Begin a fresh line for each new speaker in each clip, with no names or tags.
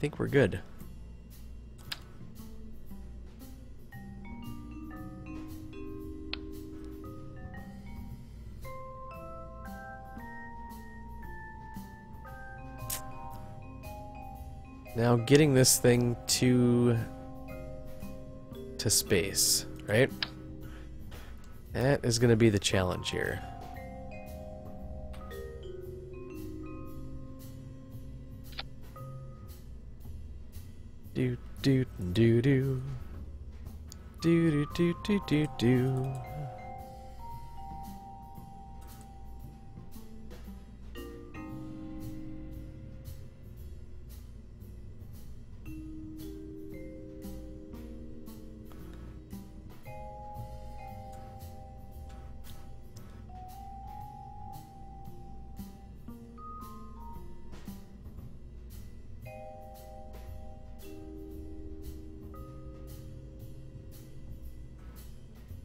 think we're good. Now getting this thing to space, right? That is going to be the challenge here. Do do do do do do do do do.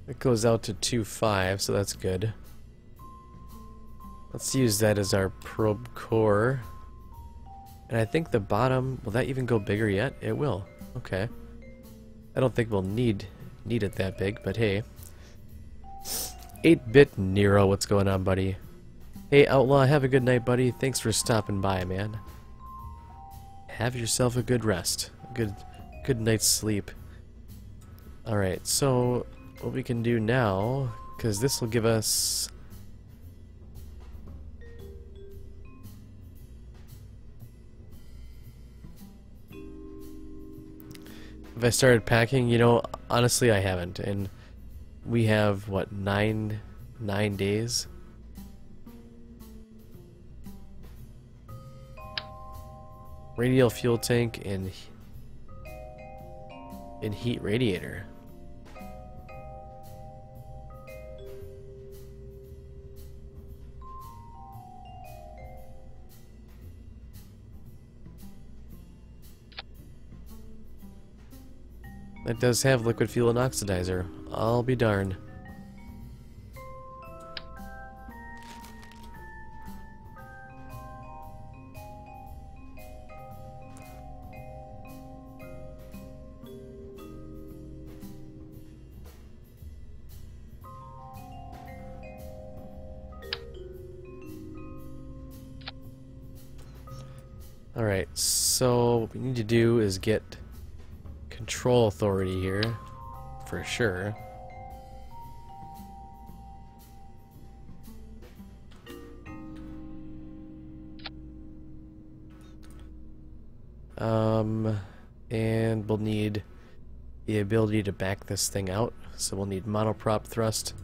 It goes out to 2.5, so that's good. Let's use that as our probe core. And I think the bottom, will that even go bigger yet? It will. Okay. I don't think we'll need it that big, but hey. 8-bit Nero, what's going on, buddy? Hey, Outlaw, have a good night, buddy. Thanks for stopping by, man. Have yourself a good rest. Good night's sleep. Alright, so what we can do now, because this will give us if I started packing, you know, honestly I haven't, and we have what, nine days. Radial fuel tank and heat radiator. That does have liquid fuel and oxidizer. I'll be darned. Alright, so what we need to do is get control authority here, for sure. And we'll need the ability to back this thing out, so we'll need monoprop thrust.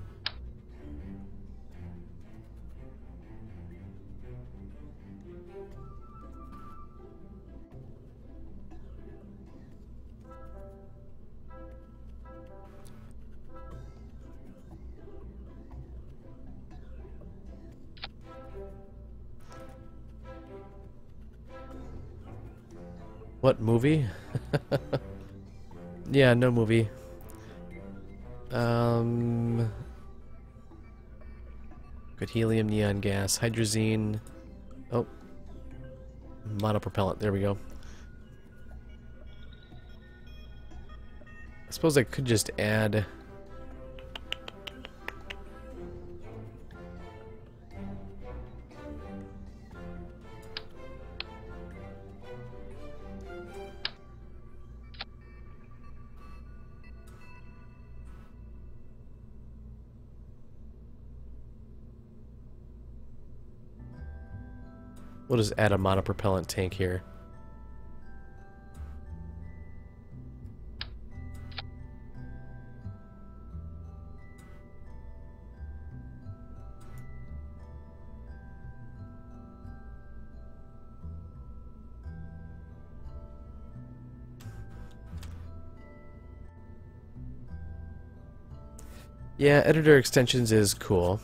What movie? Yeah, no movie. Good helium, neon gas, hydrazine. Oh, monopropellant. There we go. I suppose I could just add. We'll just add a monopropellant tank here. Yeah, editor extensions is cool.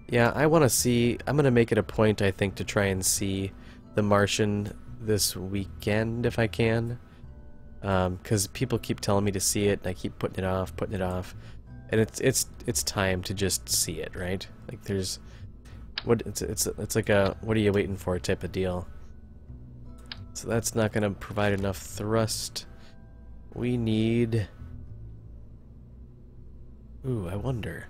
Yeah, I want to see, I'm going to make it a point, I think, to try and see The Martian this weekend, if I can. Because people keep telling me to see it, and I keep putting it off. And it's time to just see it, right? Like, there's What it's like a what are you waiting for type of deal. So that's not going to provide enough thrust. We need... Ooh, I wonder.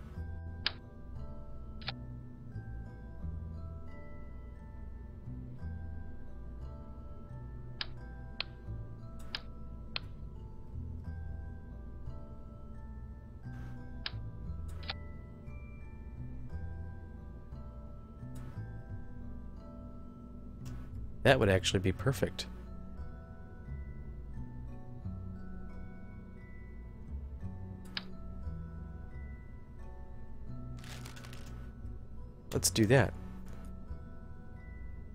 That would actually be perfect. Let's do that.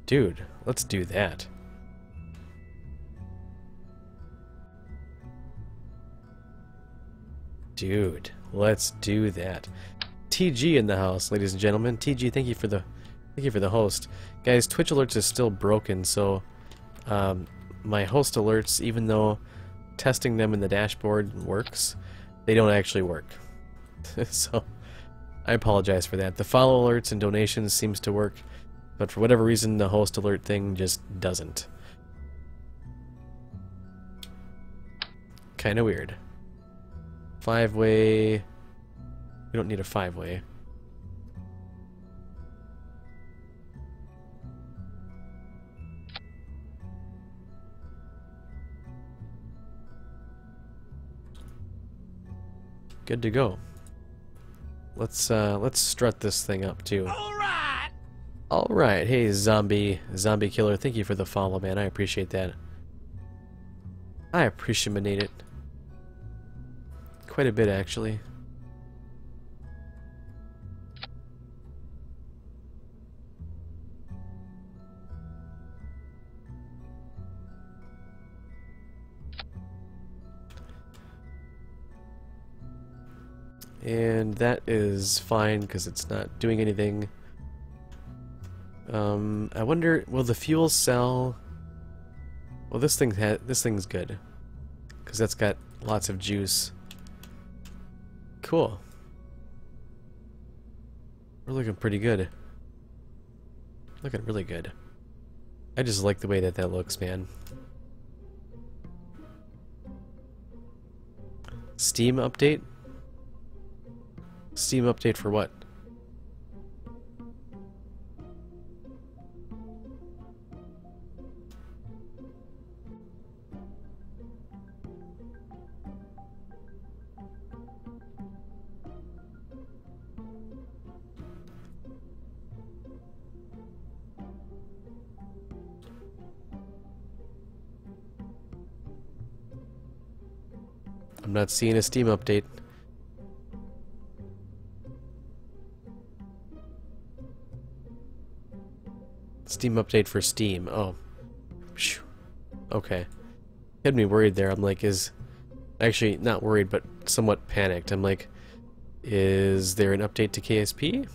Dude, let's do that. Dude, let's do that. TG in the house, ladies and gentlemen. TG, thank you for the host. Guys, Twitch alerts is still broken, so my host alerts, even though testing them in the dashboard works, they don't actually work. So I apologize for that. The follow alerts and donations seems to work, but for whatever reason the host alert thing just doesn't. Kinda weird. 5-way. We don't need a 5-way. Good to go. Let's strut this thing up too. All right. Hey, zombie killer. Thank you for the follow, man. I appreciate that. I appreciate it. Quite a bit, actually. And that is fine because it's not doing anything. I wonder, will the fuel cell? Well, this thing's good because that's got lots of juice. Cool. We're looking pretty good. Looking really good. I just like the way that looks, man. Steam update? Steam update for what? I'm not seeing a Steam update. Steam update for Steam. Oh. Phew. Okay. Had me worried there. I'm like, actually not worried, but somewhat panicked. I'm like, is there an update to KSP?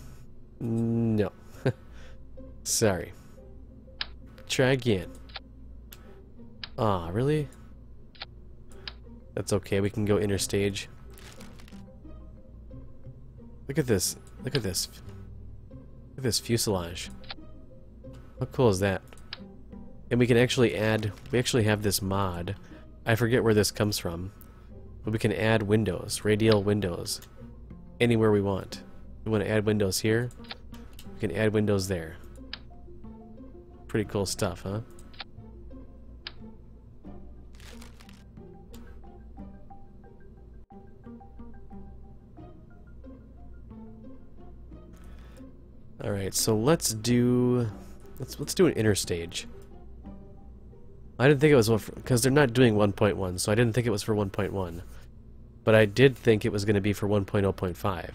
No. Sorry. Try again. Ah, really? That's okay. We can go interstage. Look at this. Look at this. Look at this fuselage. How cool is that? And we can actually add, we actually have this mod. I forget where this comes from. But we can add windows, radial windows. Anywhere we want. We want to add windows here. We can add windows there. Pretty cool stuff, huh? Alright, so let's do an interstage. I didn't think it was because they're not doing 1.1, so I didn't think it was for 1.1. But I did think it was going to be for 1.0.5.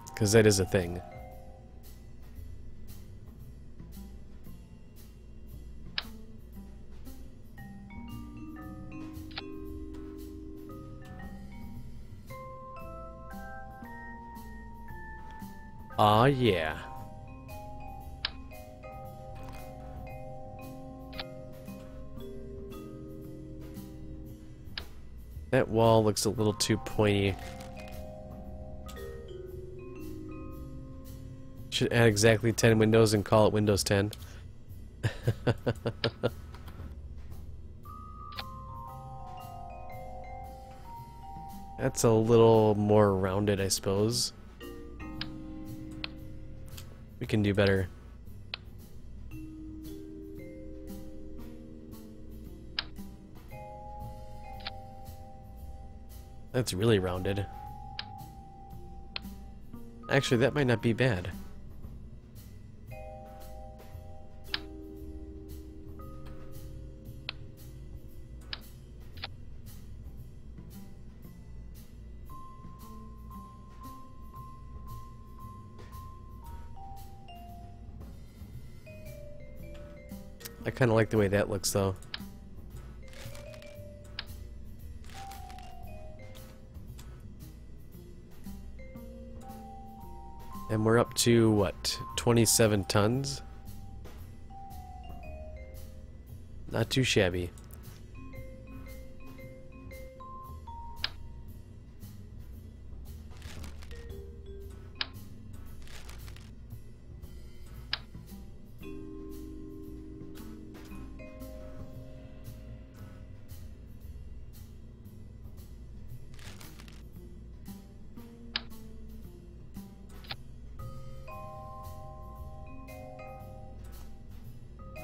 Because that is a thing. Aw, yeah. That wall looks a little too pointy. Should add exactly 10 windows and call it Windows 10. That's a little more rounded, I suppose. We can do better. That's really rounded. Actually, that might not be bad. I kind of like the way that looks, though. And we're up to, what, 27 tons? Not too shabby.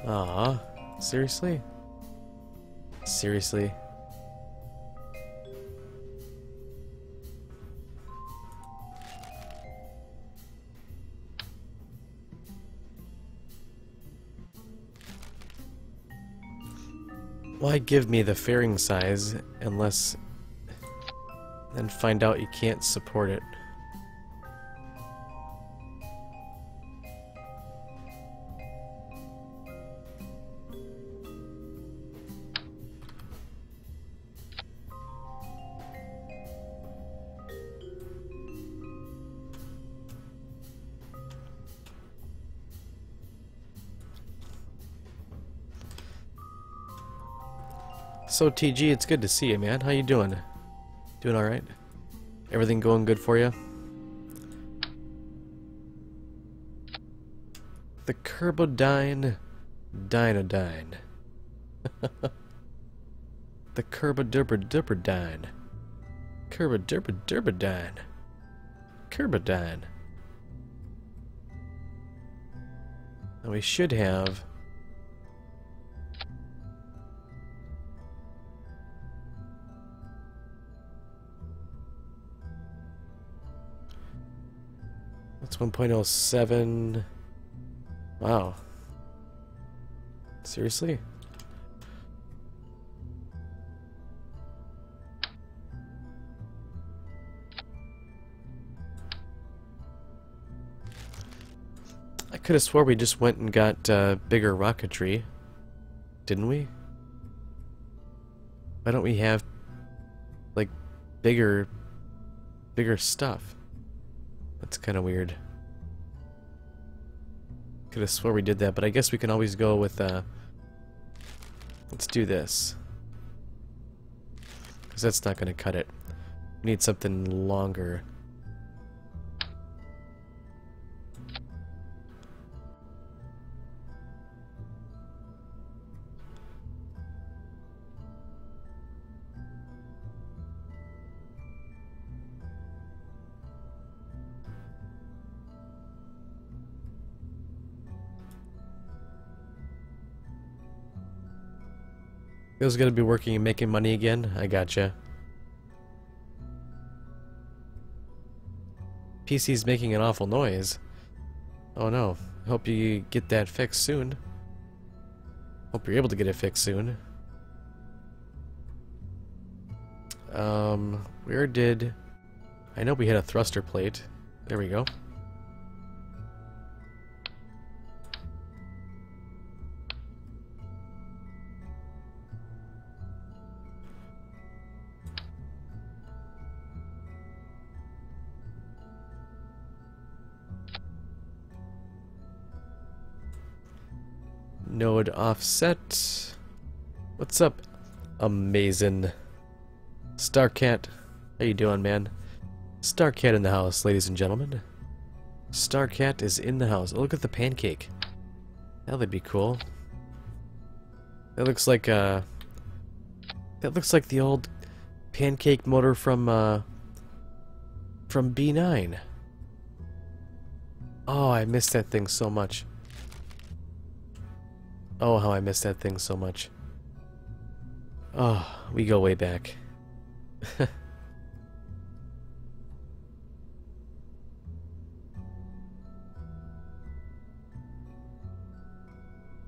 Aw, seriously? Seriously? Why give me the fairing size unless then find out you can't support it? So TG, it's good to see you, man. How you doing? Doing alright? Everything going good for you? The Kerbodyne Dinodyne. The Kerbodurberdyne. Kerbodurberdyne. Kerbodyne. And we should have... That's 1.07. Wow. Seriously? I could have swore we just went and got bigger rocketry. Didn't we? Why don't we have like bigger stuff? That's kind of weird. Could have swore we did that, but I guess we can always go with let's do this. Because that's not going to cut it. We need something longer. Feels gonna be working and making money again? I gotcha. PC's making an awful noise. Oh no. Hope you get that fixed soon. Hope you're able to get it fixed soon. Where did... I know we had a thruster plate. There we go. Node offset. What's up, amazing Starcat? How you doing, man? Starcat in the house, ladies and gentlemen. Starcat is in the house. Oh, look at the pancake. That would be cool. That looks like the old pancake motor from B9. Oh, I missed that thing so much. Oh, how I missed that thing so much. Oh, we go way back.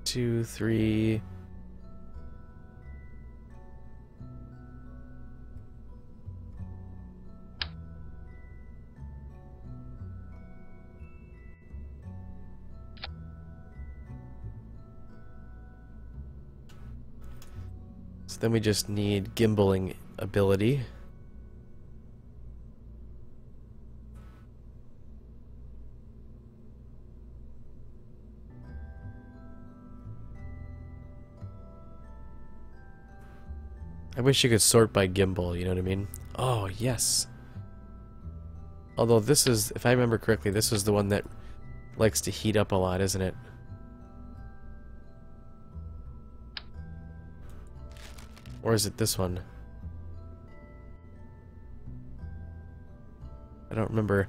2, 3. So then we just need gimbaling ability. I wish you could sort by gimbal, you know what I mean? Oh, yes. Although this is, if I remember correctly, this is the one that likes to heat up a lot, isn't it? Or is it this one? I don't remember.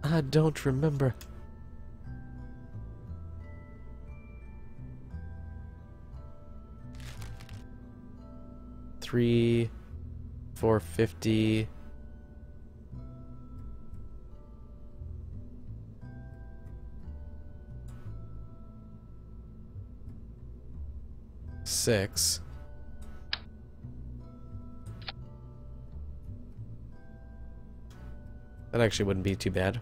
I don't remember. $3, $4.50. $6. That actually wouldn't be too bad.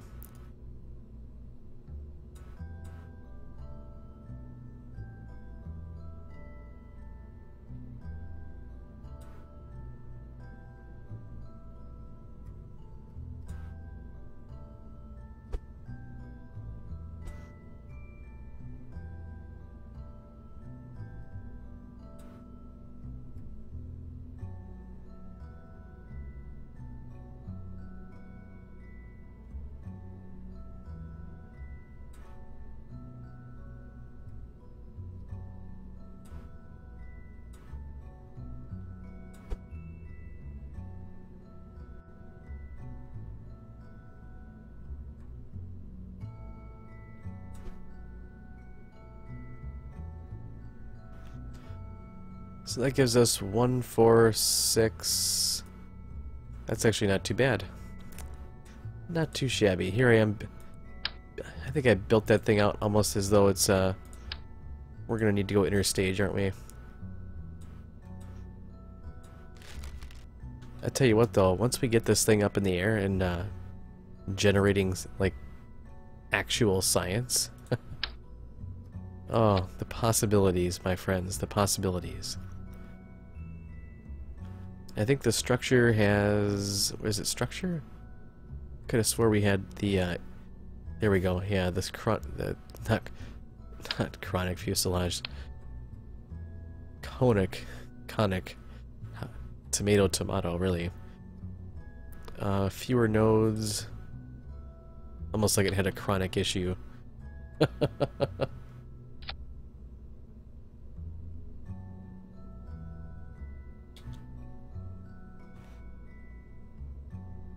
So that gives us 1, 4, 6. That's actually not too bad. Not too shabby. Here I am. I think I built that thing out almost as though it's we're gonna need to go interstage, aren't we? I tell you what though, once we get this thing up in the air and generating like actual science. Oh, the possibilities, my friends, the possibilities. I think the structure has... is it structure? Could have swore we had the... there we go. Yeah, this not chronic fuselage. Conic. Tomato, really. Fewer nodes. Almost like it had a chronic issue.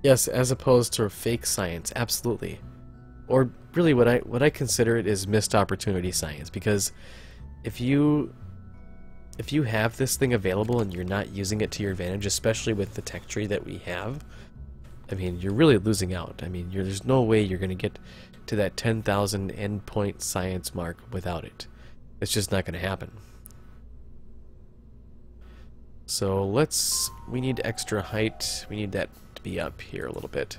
Yes, as opposed to fake science, absolutely. Or really what I consider it is missed opportunity science, because if you have this thing available and you're not using it to your advantage, especially with the tech tree that we have, I mean, you're really losing out. I mean, there's no way you're going to get to that 10,000 endpoint science mark without it. It's just not going to happen. So we need extra height. We need that to be up here a little bit.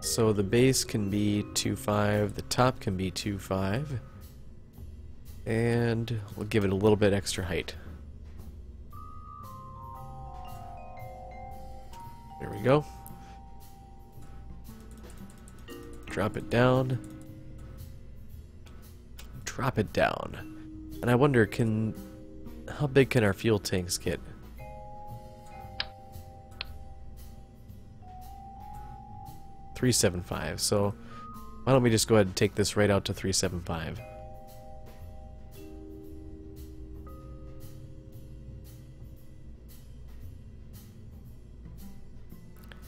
So the base can be 2.5, the top can be 2.5. And we'll give it a little bit extra height. There we go. Drop it down. Drop it down. And I wonder, how big can our fuel tanks get? $375. So why don't we just go ahead and take this right out to $375?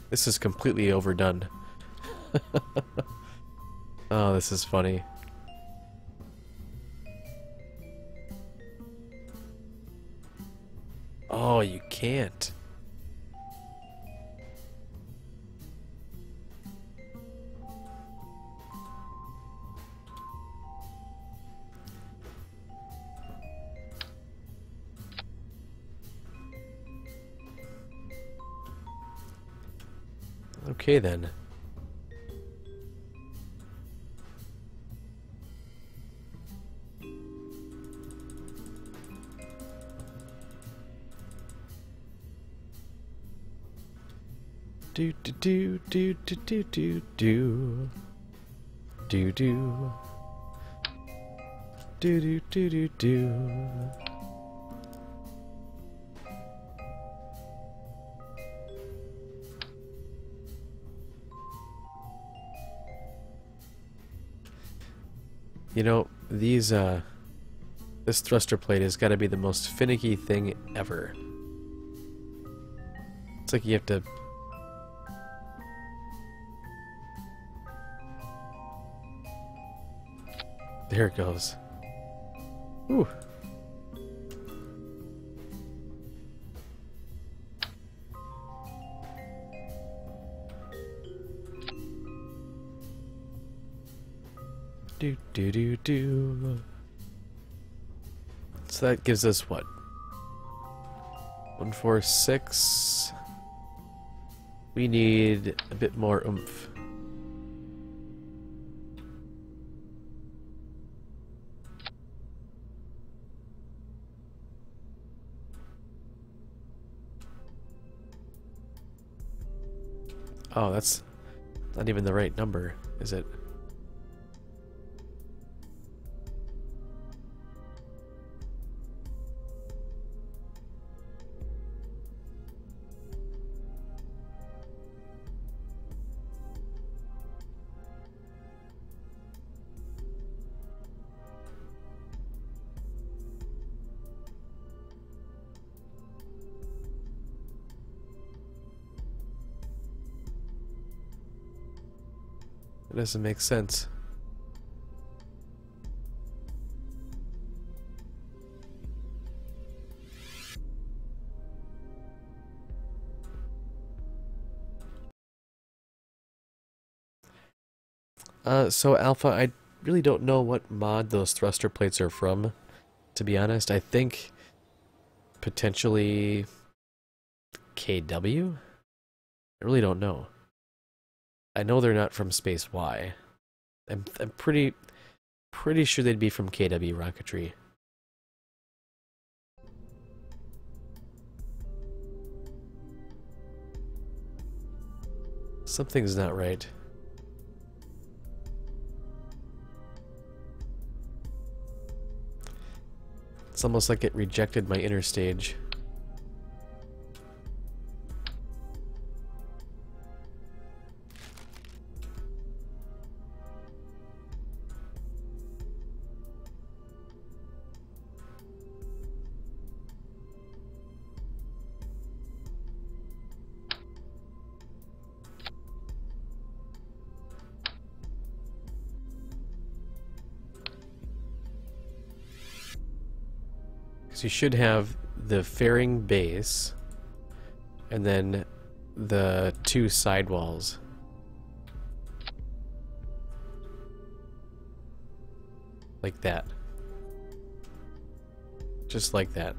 This is completely overdone. Oh, this is funny. Oh, you can't. Okay then. Do do do do do do do do do do do do do do. You know, this thruster plate has got to be the most finicky thing ever. It's like you have to... There it goes. Whew. Do do do do. So that gives us what? 146. We need a bit more oomph. Oh, that's not even the right number, is it? It doesn't make sense. So Alpha, I really don't know what mod those thruster plates are from, to be honest. I think potentially KW? I really don't know. I know they're not from Space Y. I'm pretty sure they'd be from KW Rocketry. Something's not right. It's almost like it rejected my inner stage. So you should have the fairing base and then the two sidewalls. Like that. Just like that.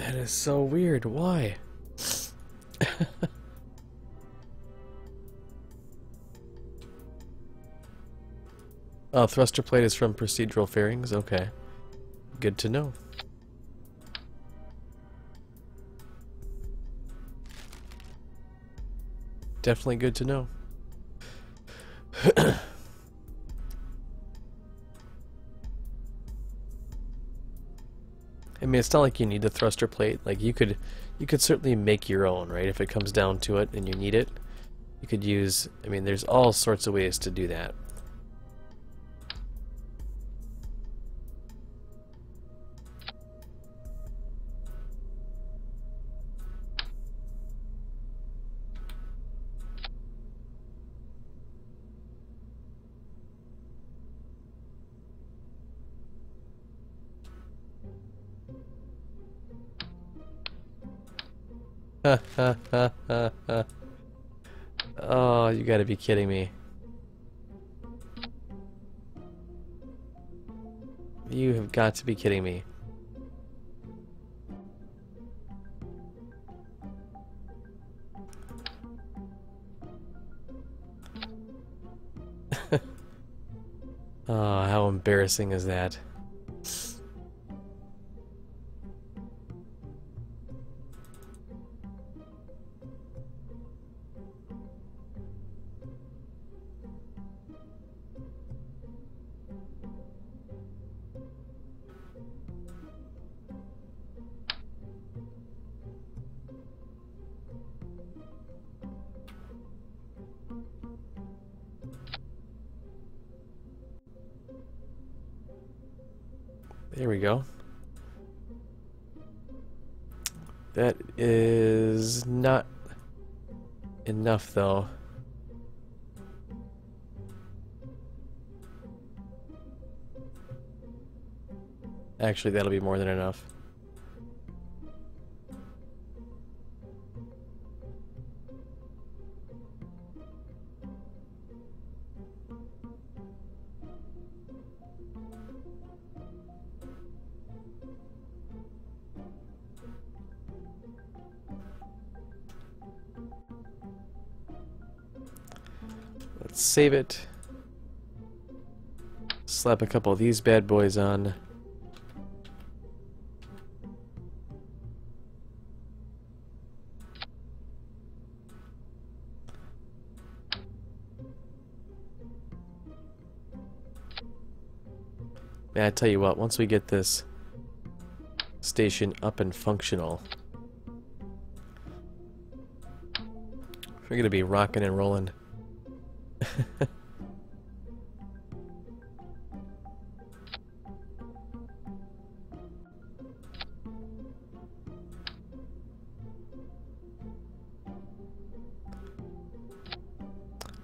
That is so weird. Why? Oh, thruster plate is from procedural fairings? Okay. Good to know. Definitely good to know. I mean, it's not like you need the thruster plate. Like you could certainly make your own, right? If it comes down to it and you need it, you could use. I mean, there's all sorts of ways to do that. Oh, you gotta be kidding me. You have got to be kidding me. Oh, how embarrassing is that? There we go. That is not enough, though. Actually, that'll be more than enough. Let's save it. Slap a couple of these bad boys on. Man, I tell you what, once we get this station up and functional, we're gonna be rocking and rolling.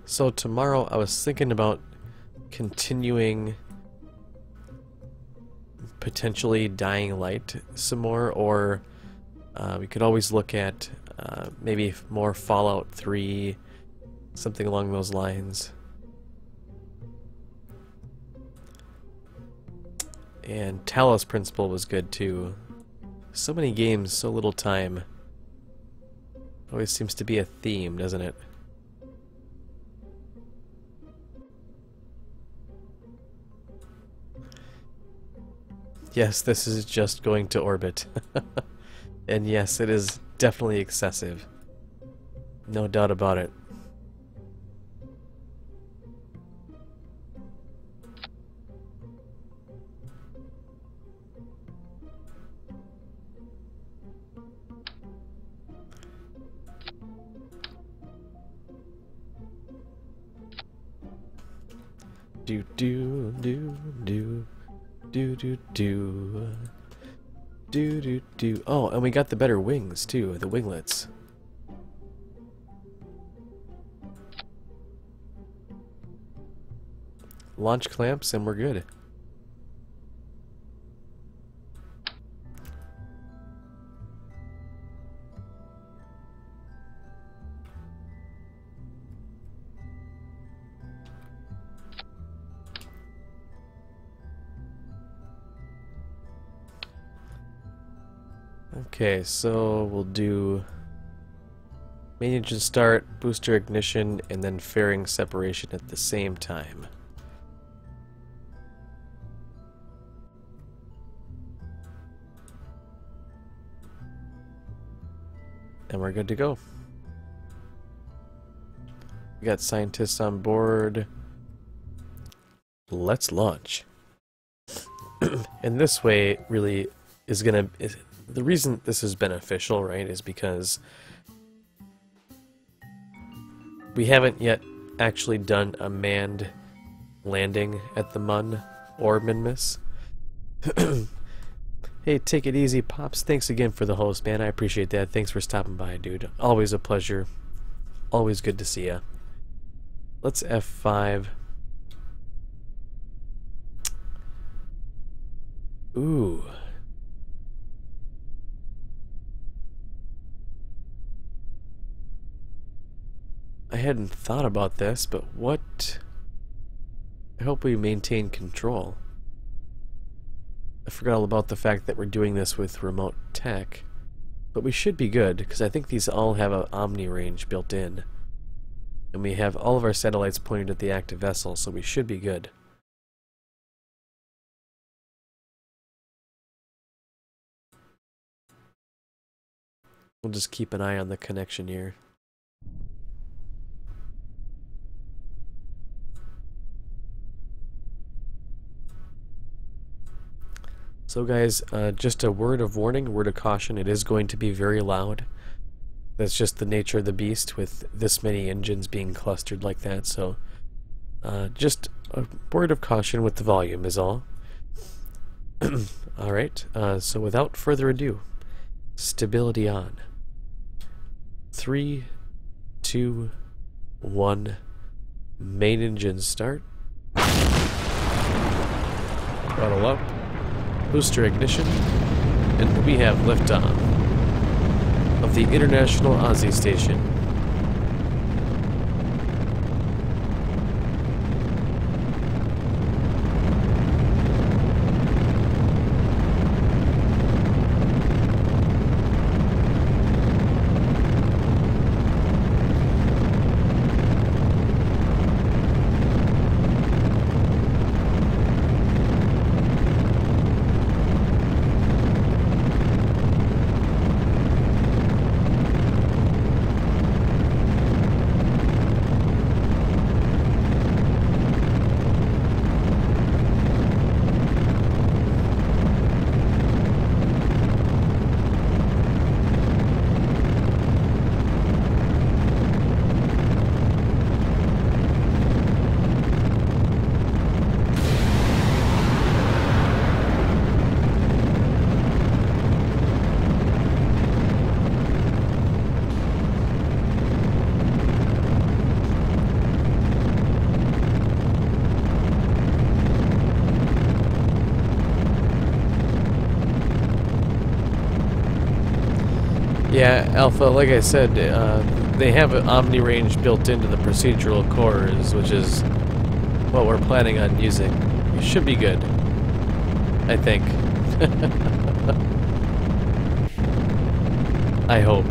So tomorrow I was thinking about continuing potentially Dying Light some more, or we could always look at maybe more Fallout 3, something along those lines. And Talos Principle was good too. So many games, so little time. Always seems to be a theme, doesn't it? Yes, this is just going to orbit. And yes, it is definitely excessive. No doubt about it. Do do do do do do do do do do. Oh, and we got the better wings too, the winglets. Launch clamps and we're good. Okay, so we'll do main engine start, booster ignition, and then fairing separation at the same time. And we're good to go. We got scientists on board. Let's launch. And this way really is gonna... the reason this is beneficial, right, is because we haven't yet actually done a manned landing at the Mun or Minmus. Hey, take it easy, Pops. Thanks again for the host, man. I appreciate that. Thanks for stopping by, dude. Always a pleasure. Always good to see ya. Let's F5. Ooh. I hadn't thought about this, but what... I hope we maintain control. I forgot all about the fact that we're doing this with remote tech. But we should be good, because I think these all have an omni range built in. And we have all of our satellites pointed at the active vessel, so we should be good. We'll just keep an eye on the connection here. So guys, just a word of warning, a word of caution, it is going to be very loud. That's just the nature of the beast with this many engines being clustered like that, so just a word of caution with the volume is all. Alright, so without further ado, stability on. 3, 2, 1, main engine start. Throttle up. Booster ignition, and we have liftoff of the International Ozzy Station. Yeah, Alpha, like I said, they have an omni range built into the procedural cores, which is what we're planning on using. We should be good, I think. I hope.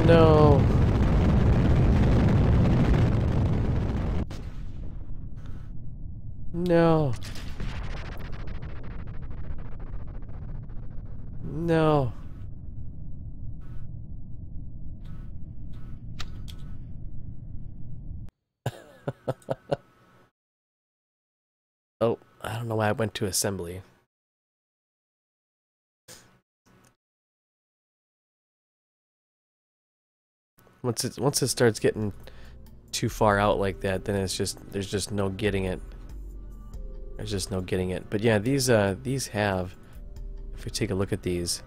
No. No. No. Oh, I don't know why I went to assembly. Once it starts getting too far out like that, then it's just there's just no getting it. There's just no getting it. But yeah, these have, if we take a look at these,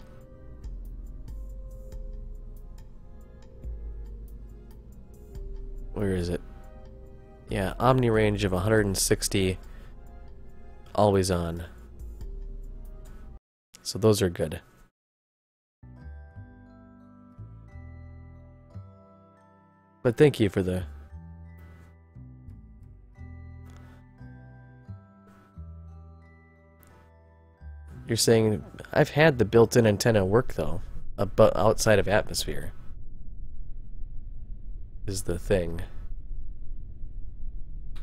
where is it? Yeah, omni range of 160, always on. So those are good. But thank you for the... You're saying, I've had the built-in antenna work though, but outside of atmosphere is the thing.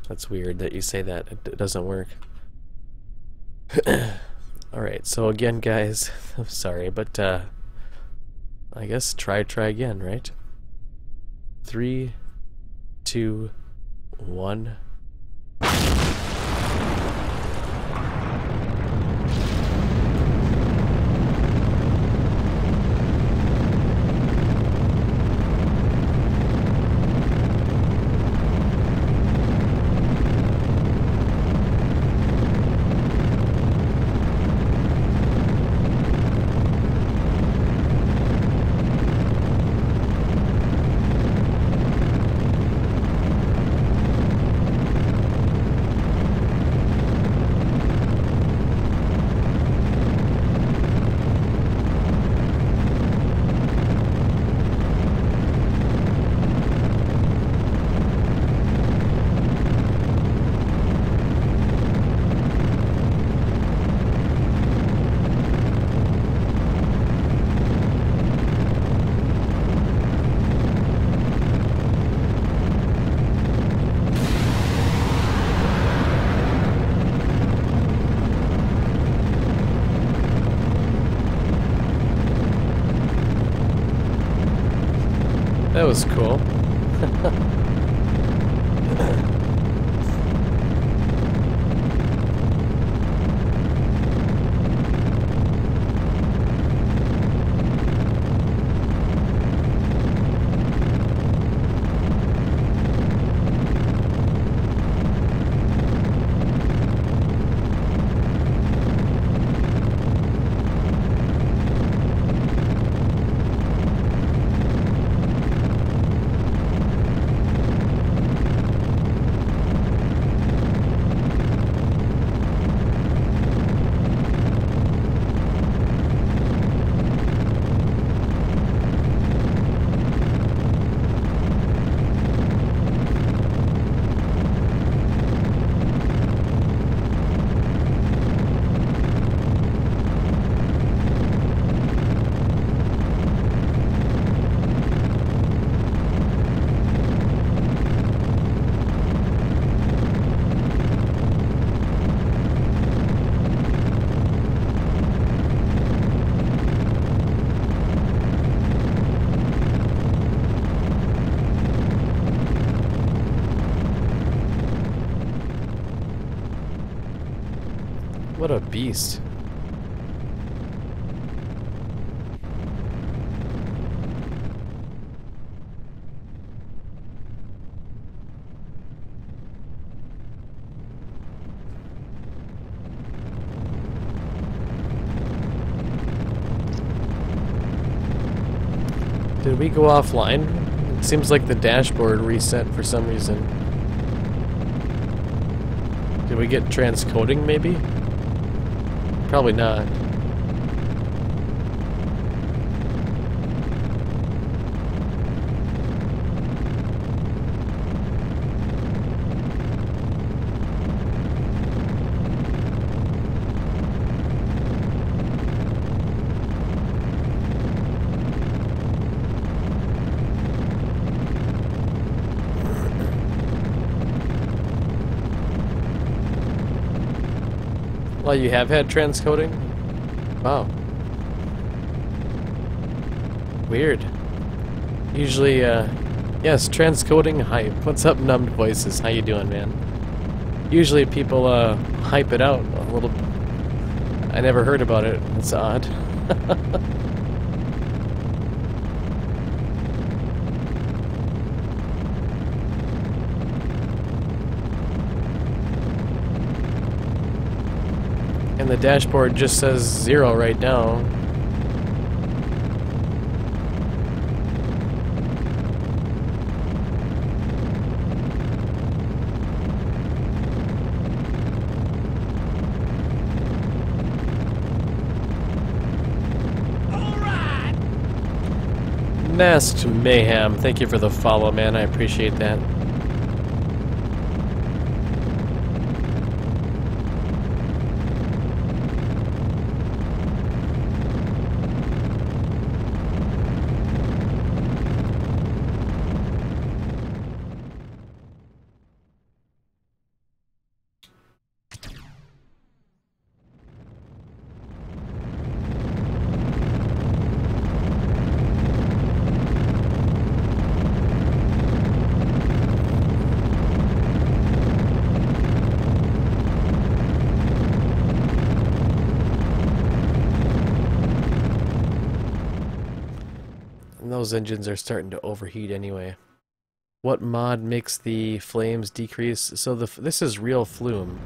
That's weird that you say that. It doesn't work. Alright, so again guys, I'm sorry, but I guess try again, right? 3, 2, 1. That was cool. What a beast. Did we go offline? It seems like the dashboard reset for some reason. Did we get transcoding maybe? Probably not. Well, you have had transcoding? Wow. Weird. Usually, yes, transcoding hype. What's up, numbed voices? How you doing, man? Usually people, hype it out a little. I never heard about it. It's odd. And the dashboard just says 0 right now. Nest Mayhem, thank you for the follow, man. I appreciate that. And those engines are starting to overheat anyway. What mod makes the flames decrease? So this is real flume.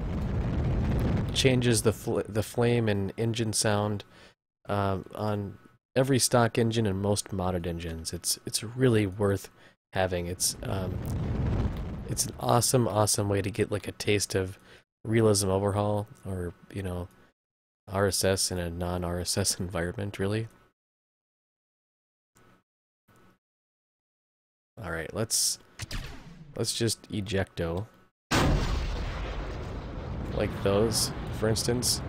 Changes the flame and engine sound on every stock engine and most modded engines. It's really worth having. It's an awesome way to get like a taste of realism overhaul, or you know, RSS in a non-RSS environment, really. All right, let's just ejecto, like those, for instance.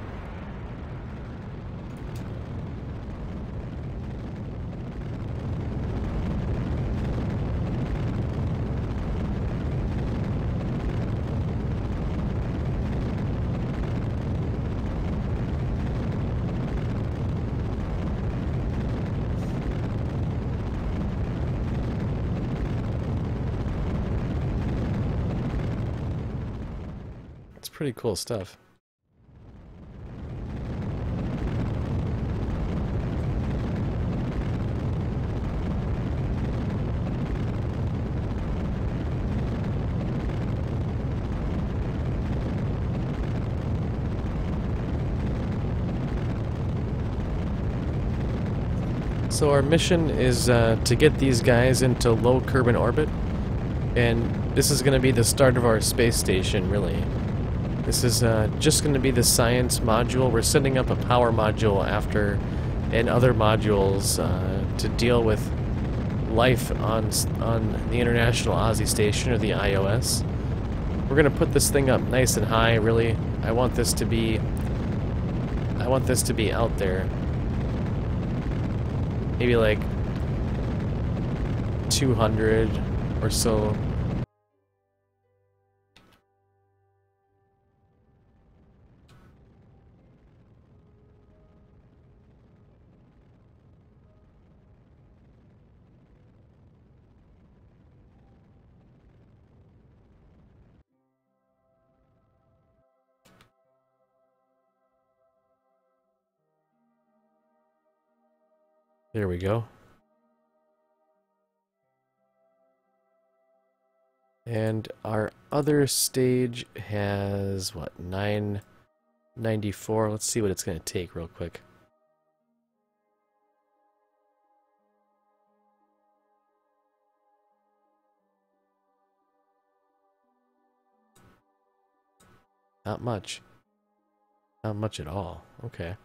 Pretty cool stuff. So our mission is to get these guys into low Kerbin orbit, and this is going to be the start of our space station, really. This is just going to be the science module. We're setting up a power module after, and other modules to deal with life on the International Ozzy Station, or the IOS. We're going to put this thing up nice and high, really. I want this to be out there. Maybe like 200 or so. There we go. And our other stage has, what, 994? Let's see what it's going to take real quick. Not much. Not much at all. Okay.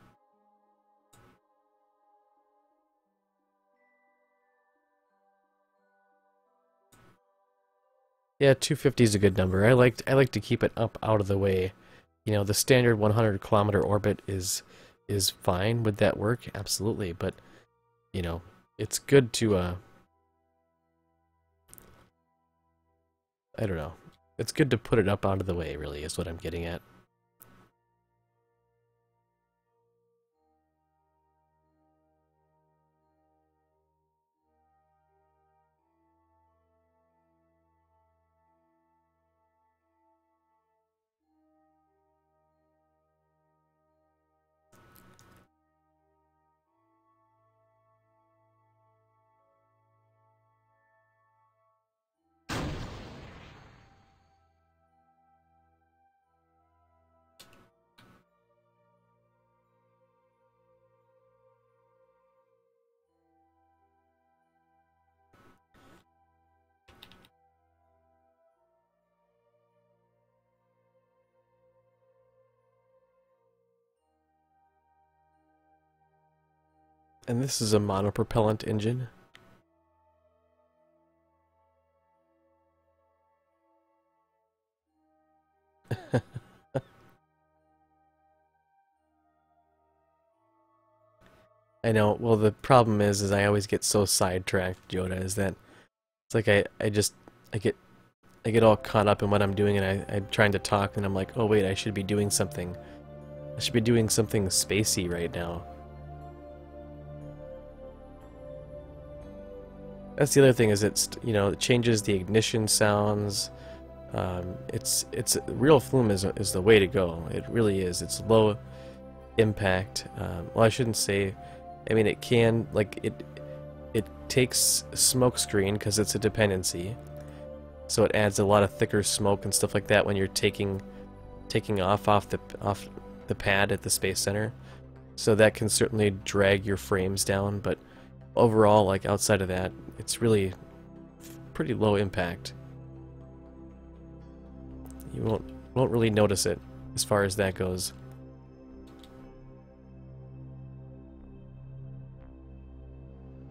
Yeah, 250 is a good number. I like to keep it up out of the way. You know, the standard 100-kilometer orbit is fine. Would that work? Absolutely. But you know, it's good to I don't know. It's good to put it up out of the way, really, is what I'm getting at. And this is a monopropellant engine. I know. Well, the problem is I always get so sidetracked, Joda, is that it's like I get I get all caught up in what I'm doing, and I'm trying to talk, and I'm like, oh wait, I should be doing something. I should be doing something spacey right now. That's the other thing, is it changes the ignition sounds. It's real flume is the way to go. It really is. It's low impact. Well, I shouldn't say. I mean, it can, like, it takes smoke screen because it's a dependency, so it adds a lot of thicker smoke and stuff like that when you're taking off the pad at the Space Center. So that can certainly drag your frames down, but overall, like, outside of that, it's really pretty low impact. You won't really notice it as far as that goes.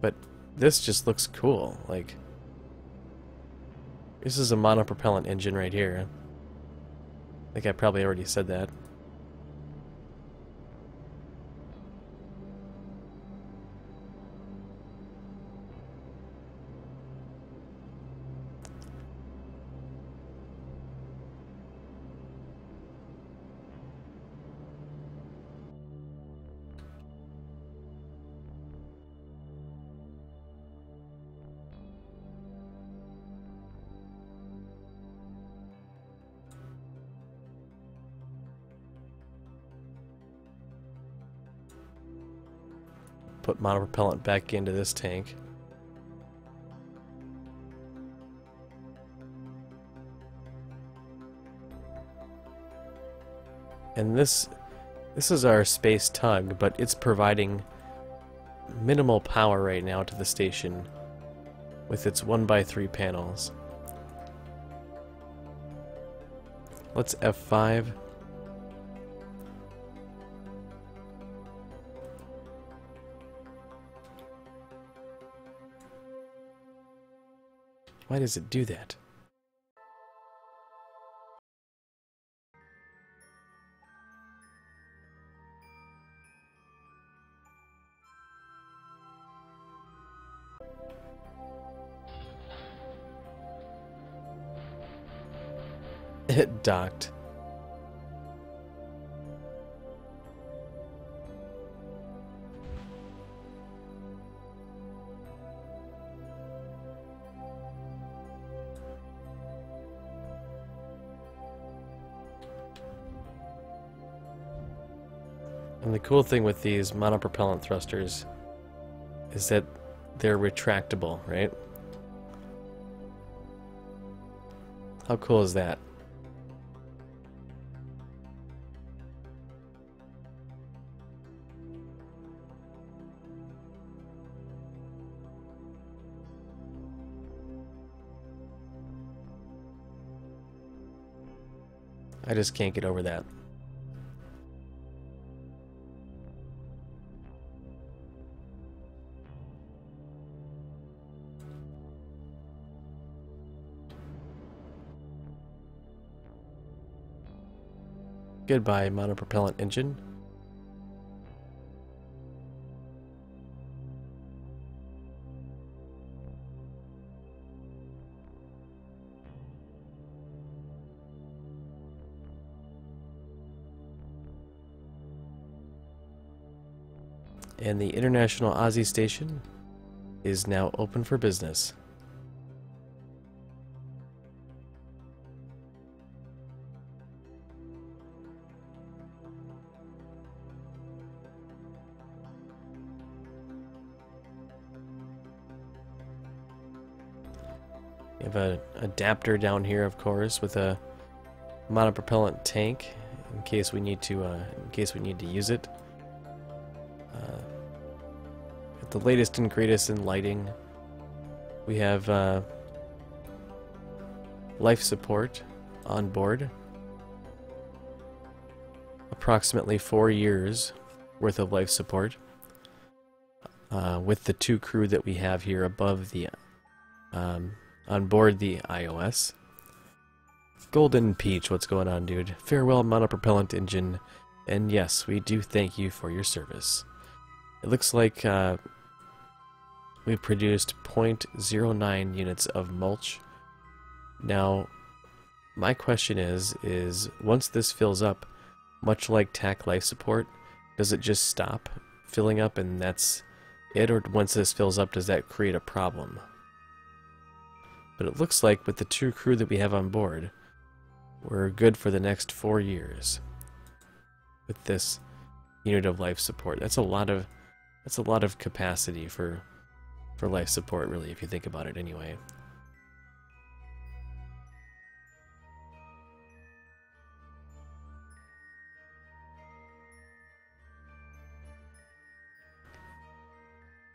But this just looks cool. Like, this is a monopropellant engine right here. I think I probably already said that. Put monopropellant back into this tank. And this is our space tug, but it's providing minimal power right now to the station with its 1x3 panels. Let's F5. Why does it do that? It docked. And the cool thing with these monopropellant thrusters is that they're retractable, right? How cool is that? I just can't get over that. Goodbye, monopropellant engine. And the International Ozzy Station is now open for business. You have an adapter down here, of course, with a monopropellant tank in case we need to use it. The latest and greatest in lighting. We have life support on board. Approximately 4 years worth of life support. with the 2 crew that we have here above the on board the iOS. Golden Peach, what's going on, dude? Farewell, monopropellant engine, and yes, we do thank you for your service. It looks like we produced 0.09 units of mulch. Now, my question is once this fills up, much like TAC life support, does it just stop filling up and that's it, or once this fills up, does that create a problem? But it looks like with the 2 crew that we have on board, we're good for the next 4 years with this unit of life support. That's a lot of capacity for life support, really, if you think about it anyway.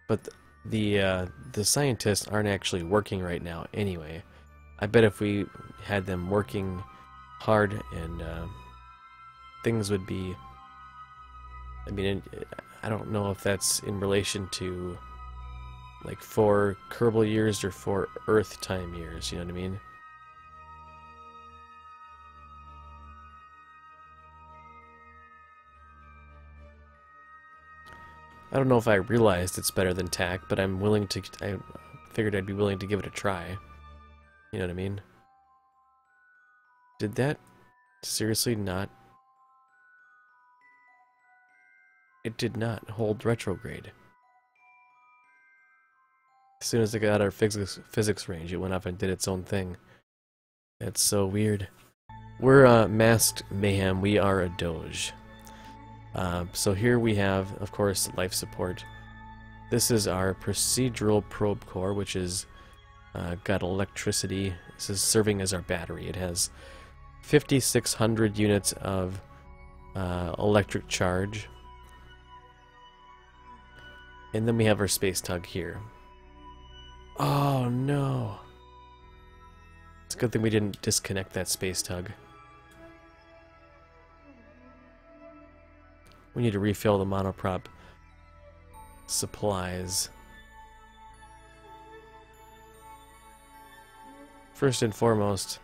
But the scientists aren't actually working right now anyway. I bet if we had them working hard and things would be... I mean, I don't know if that's in relation to like 4 Kerbal years or 4 Earth time years, you know what I mean? I don't know if I realized it's better than TAC, but I figured I'd be willing to give it a try. You know what I mean? Did that seriously not? It did not hold retrograde. As soon as it got out of physics range, it went up and did its own thing. That's so weird. We're Masked Mayhem. We are a Doge. So here we have, of course, life support. This is our procedural probe core, which is got electricity. This is serving as our battery. It has 5,600 units of electric charge. And then we have our space tug here. Oh no! It's a good thing we didn't disconnect that space tug. We need to refill the monoprop supplies. First and foremost,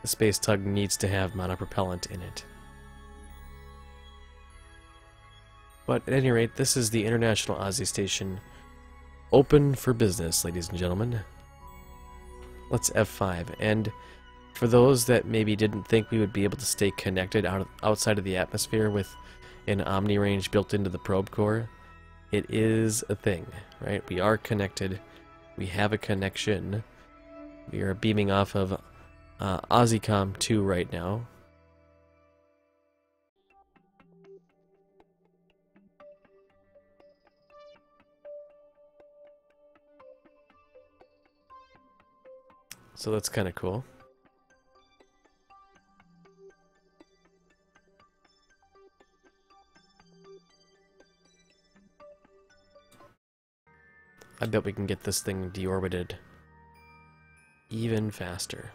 the space tug needs to have monopropellant in it. But at any rate, this is the International Ozzy Station, open for business, ladies and gentlemen. Let's F5. And for those that maybe didn't think we would be able to stay connected outside of the atmosphere with an Omni range built into the probe core, it is a thing, right? We are connected. We have a connection. We are beaming off of OzzyCom 2 right now. So that's kind of cool. I bet we can get this thing deorbited even faster.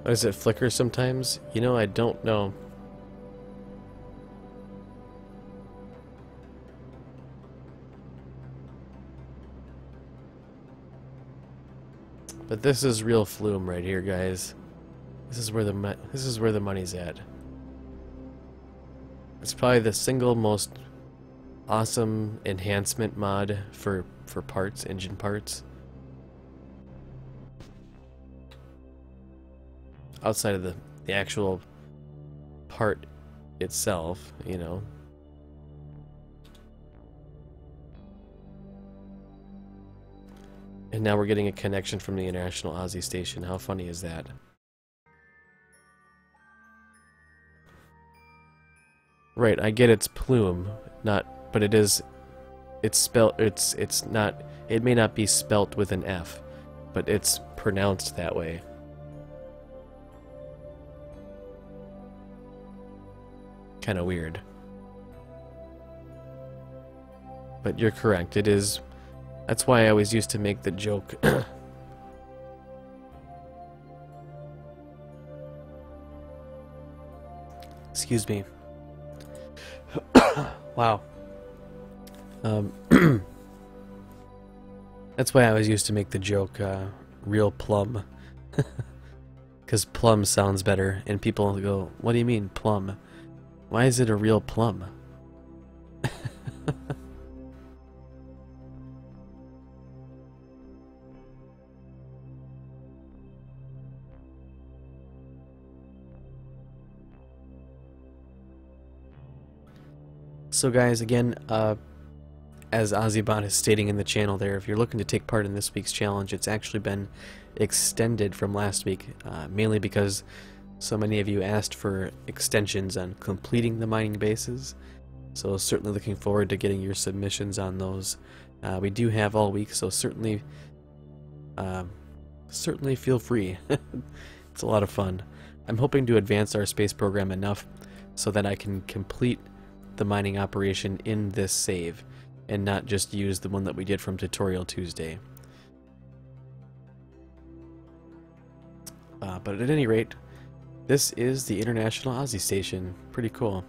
Does it flicker sometimes? You know, I don't know. But this is real flume right here, guys. This is where the money's at. It's probably the single most awesome enhancement mod for parts, engine parts. Outside of the actual part itself, you know. And now we're getting a connection from the International Ozzy Station. How funny is that? Right, I get its plume, but it is it's spelled, it's not, it may not be spelt with an F, but it's pronounced that way. Kind of weird. But you're correct, it is. That's why I always used to make the joke. Excuse me. Wow. That's why I always used to make the joke, real plum. Because plum sounds better, and people go, what do you mean, plum? Why is it a real plum? So guys, again, as OzzyBot is stating in the channel there, if you're looking to take part in this week's challenge, it's actually been extended from last week, mainly because so many of you asked for extensions on completing the mining bases. So certainly looking forward to getting your submissions on those. We do have all week, so certainly feel free. It's a lot of fun. I'm hoping to advance our space program enough so that I can complete the mining operation in this save and not just use the one that we did from Tutorial Tuesday. But at any rate, this is the International Ozzy Station. Pretty cool.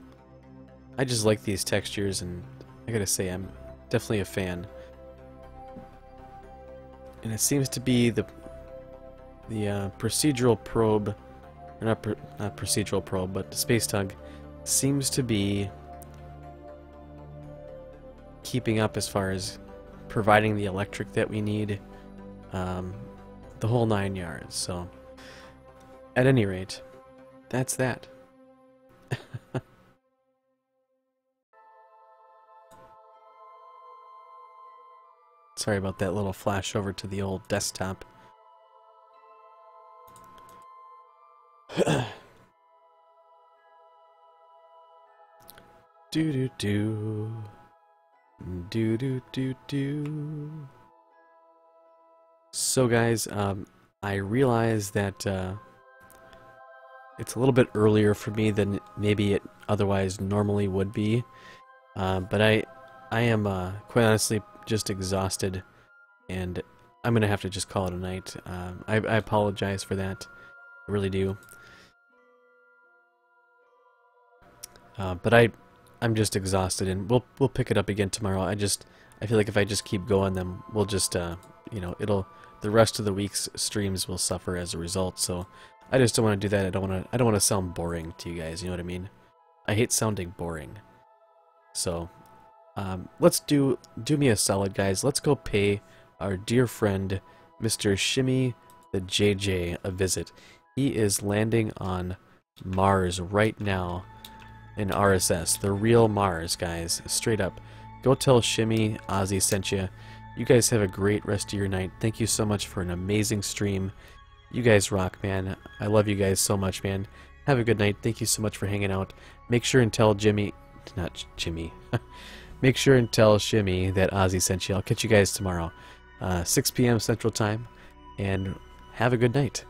I just like these textures, and I gotta say, I'm definitely a fan. And it seems to be the procedural probe, or not procedural probe, but the space tug seems to be keeping up as far as providing the electric that we need, the whole 9 yards. So at any rate, that's that. Sorry about that little flash over to the old desktop. Do do do. Do do do do. So guys, I realize that it's a little bit earlier for me than maybe it otherwise normally would be, but I am quite honestly just exhausted, and I'm gonna have to just call it a night. I apologize for that, I really do. But I'm just exhausted, and we'll pick it up again tomorrow. I feel like if I just keep going, then we'll just you know, the rest of the week's streams will suffer as a result. So I just don't want to do that. I don't want to sound boring to you guys. You know what I mean? I hate sounding boring. So let's do me a solid, guys. Let's go pay our dear friend Mr. Shimmy the JJ a visit. He is landing on Mars right now. In RSS, the real Mars, guys. Straight up. Go tell Shimmy Ozzy sent you. You guys have a great rest of your night. Thank you so much for an amazing stream. You guys rock, man. I love you guys so much, man. Have a good night. Thank you so much for hanging out. Make sure and tell Jimmy, not Jimmy. Make sure and tell Shimmy that Ozzy sent you. I'll catch you guys tomorrow, 6 p.m. Central Time, and have a good night.